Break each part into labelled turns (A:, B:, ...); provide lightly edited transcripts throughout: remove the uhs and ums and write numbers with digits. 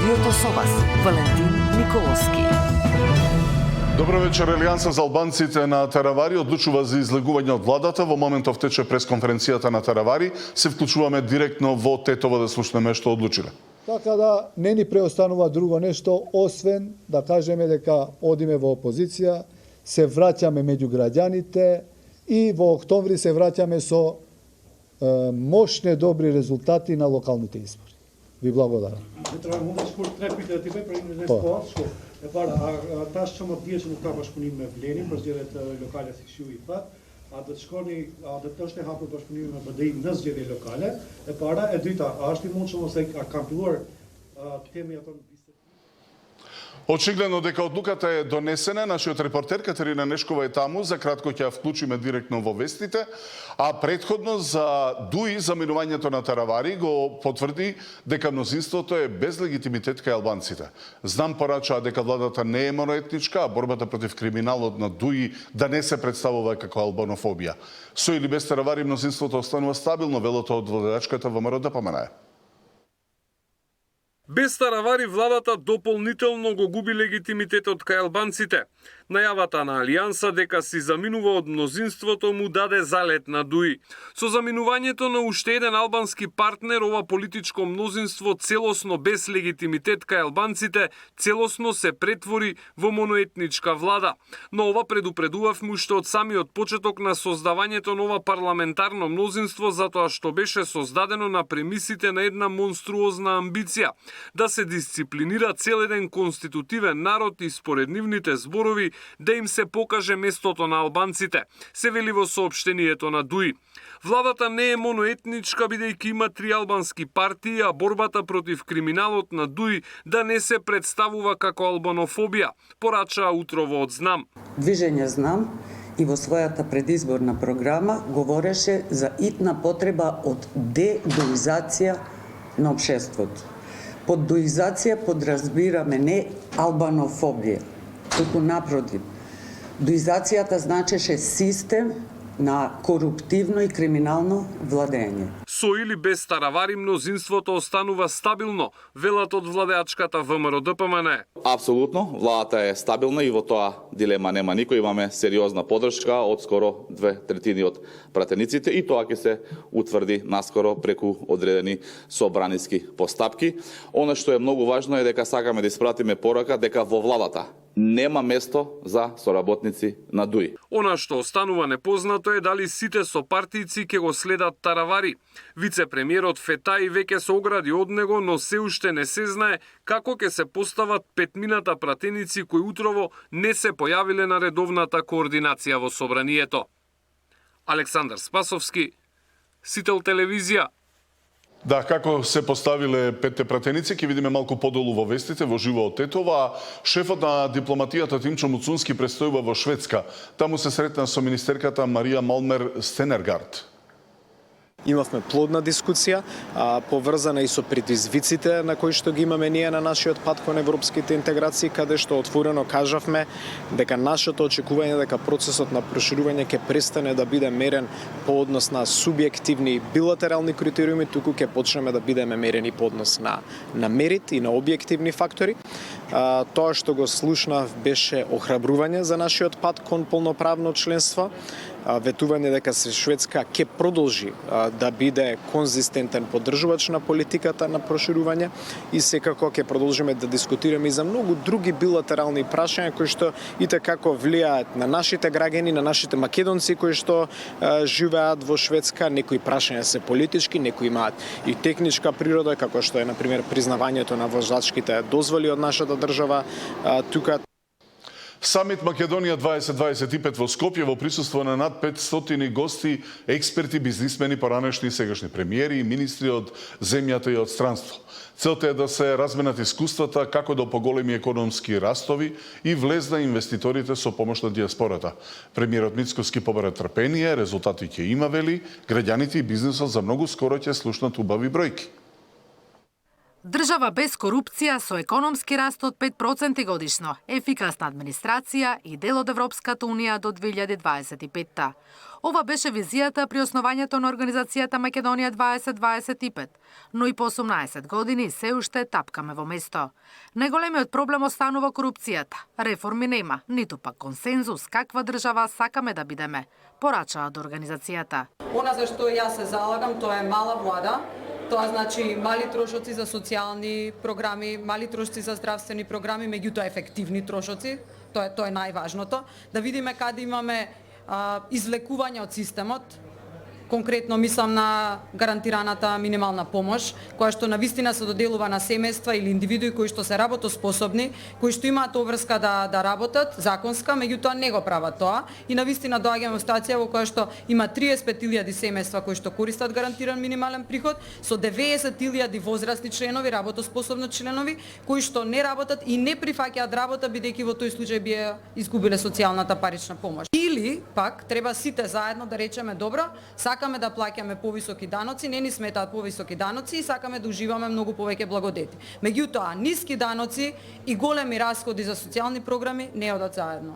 A: студиото со вас, Валентин Николовски.
B: Добро вечер. Алијанса за албанците на Таравари одлучува за излегување од владата. Во моментов тече пресконференцијата на Таравари. Се вклучуваме директно во Тетово да слушнеме што одлучиле.
C: Така да не ни преостанува друго нешто, освен да кажеме дека одиме во опозиција, се враќаме меѓу граѓаните и во октомври се враќаме со мощни добри резултати на локалните избори. Ви благодарам.
D: E para, tash që më dje që nuk ka bashkëpunim me Vlenin për zgjedhjet lokale si Kshiu i Fat, a do të shkoni, a do të është e hapur bashkëpunimi me BDI në zgjedhje lokale. E para, e dyta, a është i mundshëm ose a kanë filluar temi ato
B: Очигледно дека одлуката е донесена, нашиот репортер Катерина Нешкова е таму, за кратко ќе ја вклучиме директно во вестите, а претходно за ДУИ, за минувањето на Таравари, го потврди дека мнозинството е без легитимитет кај албанците. Знам порачаа дека владата не е моноетничка, а борбата против криминалот на ДУИ да не се представува како албанофобија. Со или без Таравари мнозинството останува стабилно, велото од владачката ВМРО ДПМНЕ.
E: Без Таравари владата дополнително го губи легитимитетот кај албанците. Најавата на Алијанса дека си заминува од мнозинството му даде залет на ДУИ. Со заминувањето на уште еден албански партнер, ова политичко мнозинство целосно без легитимитет кај албанците, целосно се претвори во моноетничка влада. Но ова предупредувавме уште од самиот почеток на создавањето на ова парламентарно мнозинство, затоа што беше создадено на премисите на една монструозна амбиција да се дисциплинира цел еден конститутивен народ и според нивните зборови да им се покаже местото на албанците, се вели во соопштението на ДУИ. Владата не е моноетничка бидејќи има 3 албански партии, а борбата против криминалот на ДУИ да не се представува како албанофобија, порачаа утрово од Знам.
F: Движење Знам и во својата предизборна програма говореше за итна потреба од дедуизација на општеството. Под дуизација подразбираме не албанофобија, туку напротив. Дуизацијата значеше систем на коруптивно и криминално владење.
E: Со или без Таравари мнозинството останува стабилно, велат од владеачката ВМРО ДПМНЕ.
G: Апсолутно, владата е стабилна и во тоа дилема нема никој. Имаме сериозна поддршка од скоро 2/3 од пратениците и тоа ќе се утврди наскоро преку одредени собраниски постапки. Она што е многу важно е дека сакаме да испратиме порака дека во владата нема место за соработници на ДУИ.
E: Она што останува непознато е дали сите сопартијци ќе го следат Таравари. Вице-премиерот Фетаи веќе се огради од него, но се уште не се знае како ќе се постават петмината пратеници кои утрово не се појавиле на редовната координација во собранието. Александар Спасовски, Сител телевизија.
B: Да, како се поставиле петте пратеници, ќе видиме малку подолу во вестите, во живо од Тетова. Шефот на дипломатијата Тимчо Муцунски престојува во Шведска. Таму се сретна со министерката Марија Малмер Стенергард.
H: Имавме плодна дискусија, поврзана и со предизвиците на кои што ги имаме ние на нашиот пат кон европските интеграции, каде што отворено кажавме дека нашето очекување дека процесот на проширување ќе престане да биде мерен по однос на субјективни билатерални критериуми, туку ќе почнеме да бидеме мерени по однос на мерит и на објективни фактори. Тоа што го слушнав беше охрабрување за нашиот пат кон полноправно членство, ветување дека Шведска ќе продолжи да биде конзистентен поддржувач на политиката на проширување и секако ќе продолжиме да дискутираме и за многу други билатерални прашања кои што и како влијаат на нашите граѓани, на нашите македонци кои што живеат во Шведска. Некои прашања се политички, некои имаат и техничка природа, како што е на пример признавањето на возачките дозволи од нашата држава тука.
B: Самит Македонија 2025 во Скопје во присуство на над 500 гости, експерти, бизнисмени, поранешни и сегашни премиери и министри од земјата и од странство. Целта е да се разменат искуствата како да поголеми економски растови и влезна инвеститорите со помош на диаспората. Премиерот Мицкоски побара трпение, резултати ќе има, вели, граѓаните и бизнисот за многу скоро ќе слушнат убави бројки.
I: Држава без корупција со економски раст од 5% годишно, ефикасна администрација и дел од Европската унија до 2025. Ова беше визијата при основањето на организацијата Македонија 2025, но и по 18 години се уште тапкаме во место. Најголемиот проблем останува корупцијата. Реформи нема, ниту пак консензус каква држава сакаме да бидеме, порачаат организацијата.
J: Она за што јас се залагам, тоа е мала влада. Тоа значи мали трошоци за социјални програми, мали трошоци за здравствени програми, меѓутоа ефективни трошоци. Тоа е најважното. Да видиме каде имаме извлекување од системот. Конкретно мислам на гарантираната минимална помош, која што навистина се доделува на семејства или индивидуи кои што се работоспособни, кои што имаат обврска да работат законска, меѓутоа не го прават тоа и навистина доаѓаме во ситуација во која што има 35.000 семејства кои што користат гарантиран минимален приход со 90.000 возрастни членови, работоспособни членови кои што не работат и не прифаќаат работа бидејќи во тој случај би изгубиле социјалната парична помош. Или пак треба сите заедно да речеме добро, сакаме да плаќаме повисоки даноци, не ни сметаат повисоки даноци и сакаме да уживаме многу повеќе благодети. Меѓутоа, ниски даноци и големи расходи за социјални програми не одат заедно.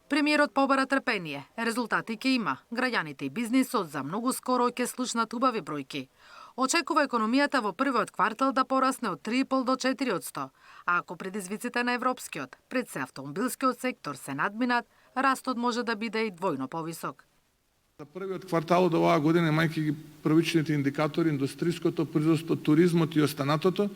I: Премиерот побара трпение. Резултати ќе има. Граѓаните и бизнисот за многу скоро ќе слушнат убави бројки. Очекува економијата во првиот квартал да порасне од 3,5 до 4%, а ако предизвиците на европскиот, пред се автомобилскиот сектор се надминат, растот може да биде и двојно повисок.
K: За првиот квартал од оваа година, мајки ги првичните индикатори, индустриското производство, туризмот и останатото,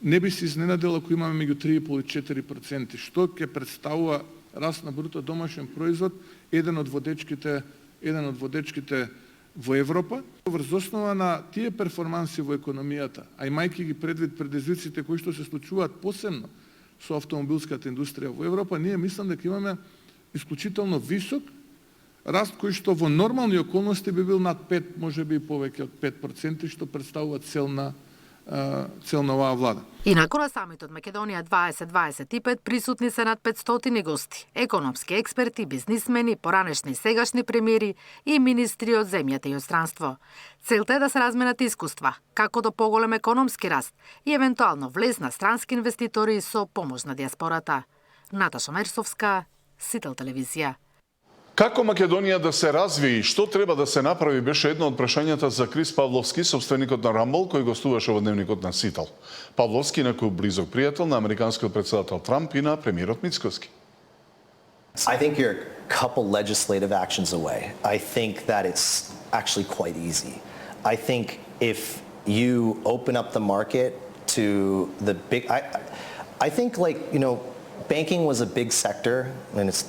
K: не би се изненадил ако имаме меѓу 3,5 и 4%, што ќе представува раст на бруто домашен производ, еден од водечките во Европа. Врз основа на тие перформанси во економијата, а и мајки ги предвид предизвиците кои што се случуваат посебно со автомобилската индустрија во Европа, ние мислам дека имаме исклучително висок раст кој што во нормални околности би бил над 5, можеби и повеќе од 5%, што представува цел на оваа влада.
I: Инаку на самитот Македонија 2025 присутни се над 500 гости, економски експерти, бизнисмени, поранешни и сегашни премиери и министри од земјата и од странство. Целта е да се разменат искуства, како до поголем економски раст и евентуално влез на странски инвеститори со помош на диаспората. Наташа Мерсовска, Сител телевизија.
B: Како Македонија да се разви и што треба да се направи беше едно од прашањата за Крис Павловски, собственикот на Рамбол, кој гостуваше во дневникот на Сител. Павловски некој близок пријател на американскиот претседател Трамп и на премиерот Мицкоски.
L: I think you're a couple legislative actions away. I think that it's actually quite easy. I think if you open up the market to the big I think banking was a big sector and it's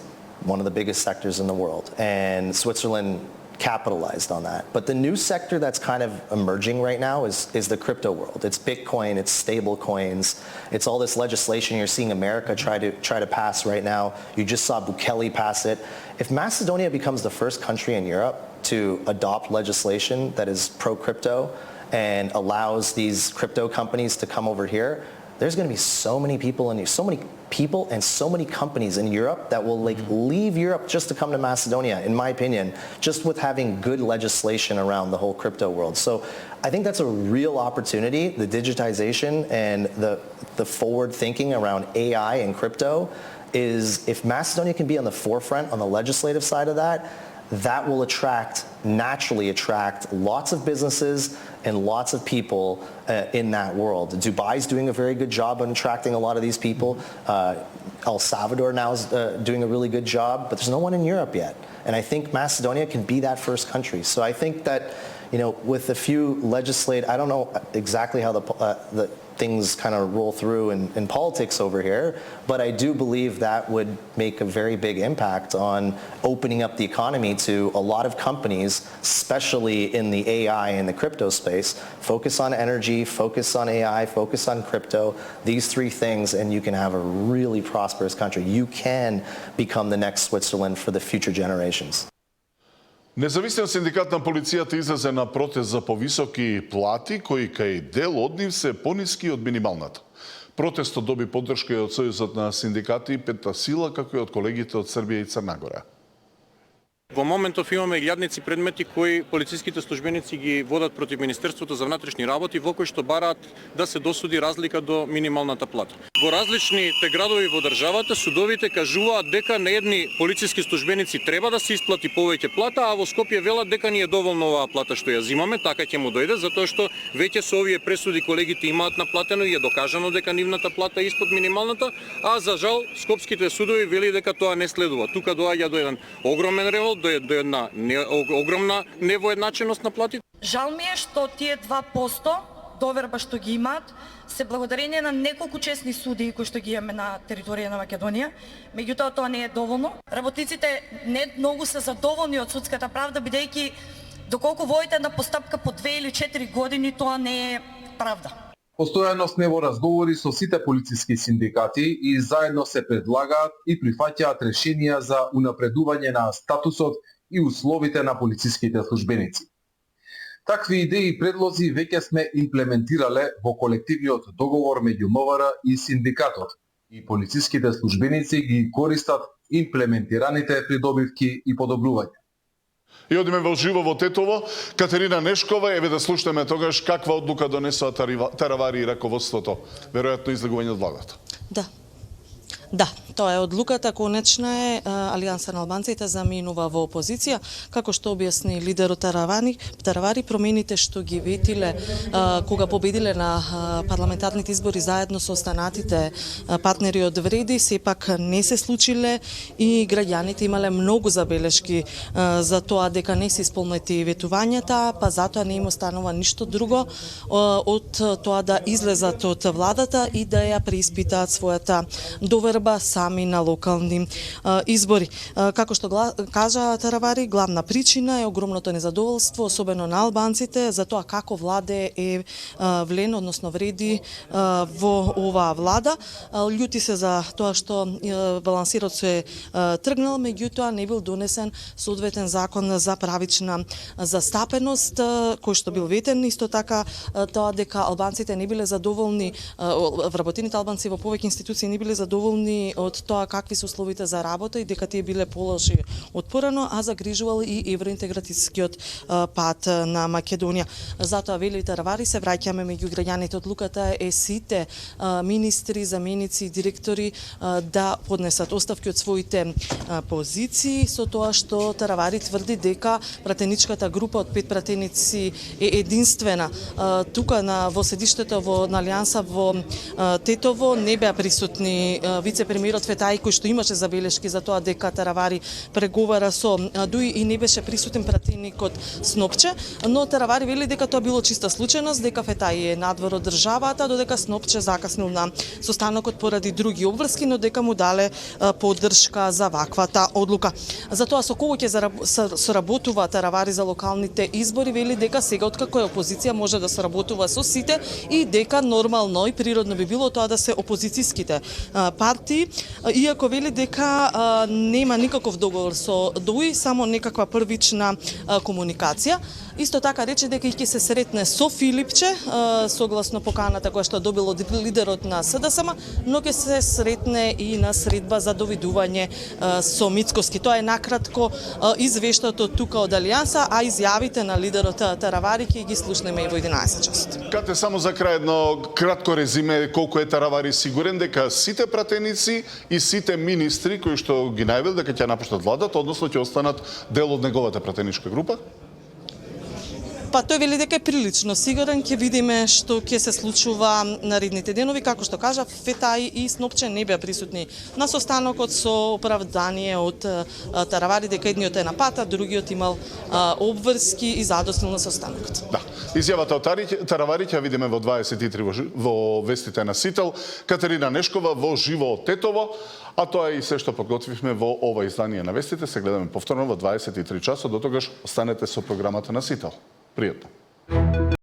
L: one of the biggest sectors in the world, and Switzerland capitalized on that. But the new sector that's kind of emerging right now is the crypto world. It's Bitcoin, it's stable coins, it's all this legislation you're seeing America try to pass right now. You just saw Bukele pass it. If Macedonia becomes the first country in Europe to adopt legislation that is pro-crypto and allows these crypto companies to come over here, there's going to be so many people and so many companies in Europe that will leave Europe just to come to Macedonia, in my opinion, just with having good legislation around the whole crypto world. So I think that's a real opportunity. The digitization and the forward thinking around AI and crypto is, if Macedonia can be on the forefront on the legislative side of that will naturally attract lots of businesses and lots of people in that world. Dubai's doing a very good job on attracting a lot of these people. El Salvador now is doing a really good job, but there's no one in Europe yet. And I think Macedonia can be that first country. So I think that, with a few I don't know exactly how the things kind of roll through in politics over here, but I do believe that would make a very big impact on opening up the economy to a lot of companies, especially in the AI and the crypto space. Focus on energy, focus on AI, focus on crypto, these three things, and you can have a really prosperous country. You can become the next Switzerland for the future generations.
B: Независниот синдикат на полицијата излезе на протест за повисоки плати, кои кај дел од нив се пониски од минималната. Протестот доби поддршка и од Сојузот на синдикати и Петта сила, како и од колегите од Србија и Црна Гора.
M: Во моментов имаме илјадници предмети кои полициските службеници ги водат против Министерството за внатрешни работи, во кои што бараат да се досуди разлика до минималната плата. Во различните градови во државата судовите кажуваат дека на едни полициски службеници треба да се исплати повеќе плата, а во Скопје велат дека ни е доволно оваа плата што ја зимаме, така ќе му дојде, затоа што веќе со овие пресуди колегите имаат наплатено и е докажано дека нивната плата е испод минималната, а за жал скопските судови вели дека тоа не следува. Тука доаѓа до еден огромен револ, до една огромна невоедначеност на платите.
N: Жал ми е што тие 2% доверба што ги имаат се благодарение на неколку честни судии кои што ги имаме на територија на Македонија. Меѓутоа тоа не е доволно. Работниците не многу се задоволни од судската правда, бидејќи доколку водите една постапка по 2 или 4 години, тоа не е правда.
O: Постојано сме во разговори со сите полициски синдикати и заедно се предлагаат и прифаќаат решенија за унапредување на статусот и условите на полициските службеници. Такви идеи и предлози веќе сме имплементирале во колективниот договор меѓу МВР и синдикатот, и полициските службеници ги користат имплементираните придобивки и подобрувања.
B: И одиме во живо во Тетово. Катерина Нешкова, еве да слушнеме тогаш каква одлука донесоа Таравари и раководството, веројатно излегување од владата.
P: Да, тоа е одлуката, конечна е. Алијанса на албанците заминува во опозиција, како што објасни лидерот Таравари, промените што ги ветиле кога победиле на парламентарните избори заедно со останатите партнери од Вреди, сепак не се случиле и граѓаните имале многу забелешки за тоа дека не се исполнети ветувањата, па затоа не им останува ништо друго од тоа да излезат од владата и да ја преиспитаат својата доверба сами на локални избори. Како што кажа Таравари, главна причина е огромното незадоволство, особено на албанците, за тоа како владе е влен, односно Вреди во оваа влада. Љути се за тоа што балансирот се тргнал, меѓутоа не бил донесен соодветен закон за правична застапеност, кој што бил ветен, исто така тоа дека албанците не биле задоволни, вработените албанци во повеќе институции не биле задоволни од тоа какви се условите за работа и дека тие биле полоши од порано, а загрижувал и евроинтегратискиот пат на Македонија. Затоа вели Таравари, се враќаме меѓу граѓаните. Одлуката е сите министри, заменици и директори да поднесат оставки од своите позиции, со тоа што Таравари тврди дека пратеничката група од 5 пратеници е единствена. Тука во седиштето на Алијанса во Тетово не беа присутни вице-премиерот Фетаи, кој што имаше забелешки за тоа дека Таравари преговара со Дуи и не беше присутен пратеникот Снопче, но Таравари вели дека тоа било чиста случајност, дека Фетаи е надвор од државата, додека Снопче закаснил на состанокот поради други обврски, но дека му дале поддршка за ваквата одлука. Затоа со кого ќе соработува Таравари за локалните избори, вели дека сега откако е опозиција може да соработува со сите и дека нормално и природно би било тоа да се опозицијските партии, иако вели дека нема никаков договор со Дуи, само некаква првична комуникација. Исто така рече дека ќе се сретне со Филипче, согласно поканата која што добил од лидерот на СДСМ, но ќе се сретне и на средба за довидување со Мицкоски. Тоа е накратко извештаето тука од Алијанса, а изјавите на лидерот Таравари ќе ги слушнеме и во 11 часот.
B: Кате, само за крај едно кратко резиме колку е Таравари сигурен дека сите пратеници и сите министри кои што ги најавил дека ќе напуштат владата, односно ќе останат дел од неговата пратеничка група?
P: Па тој вели дека е прилично сигурен, ќе видиме што ќе се случува наредните денови. Како што кажа, Фетаи и Снопче не беа присутни на состанокот со оправдание од Таравари дека едниот е на пат, а другиот имал обврски и задоснил на состанокот.
B: Да. Изјавата од Таравари ќе видиме во 23 во вестите на Сител. Катерина Нешкова во живо од Тетово. А тоа е и се што подготвивме во ова издание на вестите. Се гледаме повторно во 23 часот. До тогаш останете со програмата на Сител. Пријатно.